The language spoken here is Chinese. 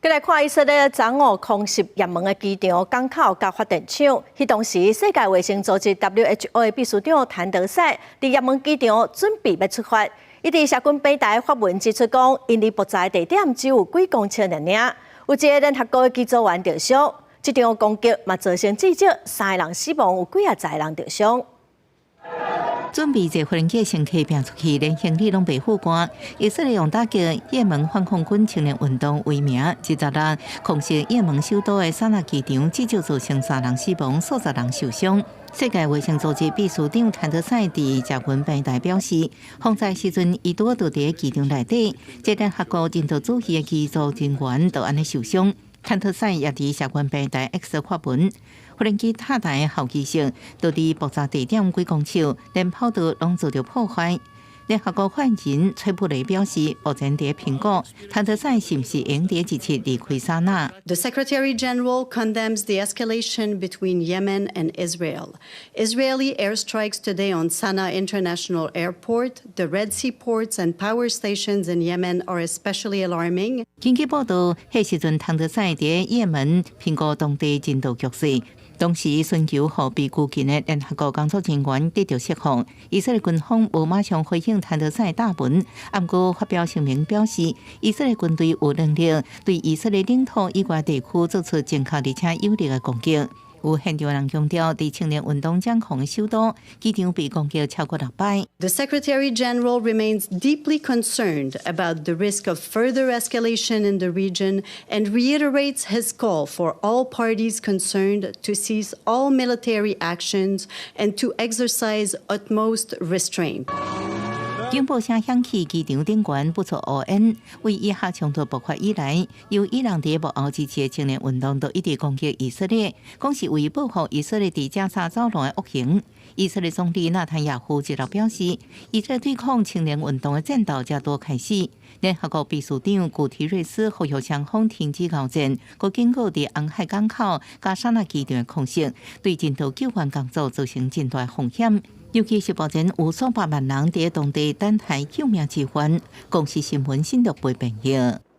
再来看以色列昨午空袭也门的机场、港口甲发电厂。迄当时，世界卫生组织 WHO 的秘书长谭德赛伫也门机场准备要出发。伊伫社群平台发文指出讲，因离爆炸地点只有几公尺尔。有一个联合国的机组员受伤，这场攻击嘛造成至少3个人死亡，有几10人受伤。 准备坐无人机乘客拼出去，连行李拢被覆盖。以色列用打击也门反恐军青年运动为名，17日空袭也门首都的萨那机场，至少造成3人死亡，数十人受伤。世界卫生组织秘书长谭德赛伫社群平台表示，风灾时阵伊拄伫机场内底，这联合国人道主义的机组人员都安尼受伤。谭德赛也伫社群平台 X 发文。 无人机塔台后机室都伫爆炸地点几公尺，连跑道拢遭到破坏。联合国发言人崔普雷表示，目前伫评估谭德赛是毋是应伫即日离开沙那。The Secretary General condemns the escalation between Yemen and Israel. Israeli airstrikes today on Sana'a International Airport, the Red Sea ports and power stations in Yemen are especially alarming. 根据报道，迄时阵谭德赛伫也门评估当地人道局势。 当时寻求互被拘禁的联合国工作人员得到释放。以色列军方无马上回应谭德赛大文，不过发表声明表示，以色列军队有能力对以色列领土以外地区做出正确而且有力的攻击。有现场人强调，伫青年运动掌控的首都机场被攻击超过6摆。The Secretary General remains deeply concerned about the risk of further escalation in the region and reiterates his call for all parties concerned to cease all military actions and to exercise utmost restraint. 警报声响起，机场顶悬不出乌烟。为以哈冲突爆发以来，由伊朗伫幕后支持的青年运动都一直攻击以色列，讲是为报复以色列伫加沙走廊的恶行。以色列总理纳坦雅胡一日表示，以色列对抗青年运动的战斗才多开始。联合国秘书长古提瑞斯呼吁双方停止交战，佮警告伫红海港口、加沙那机场的空袭，对人道救援工作造成真大风险。 尤其是目前有数百万人伫当地等待救命之援，公司新闻新闻报朋友。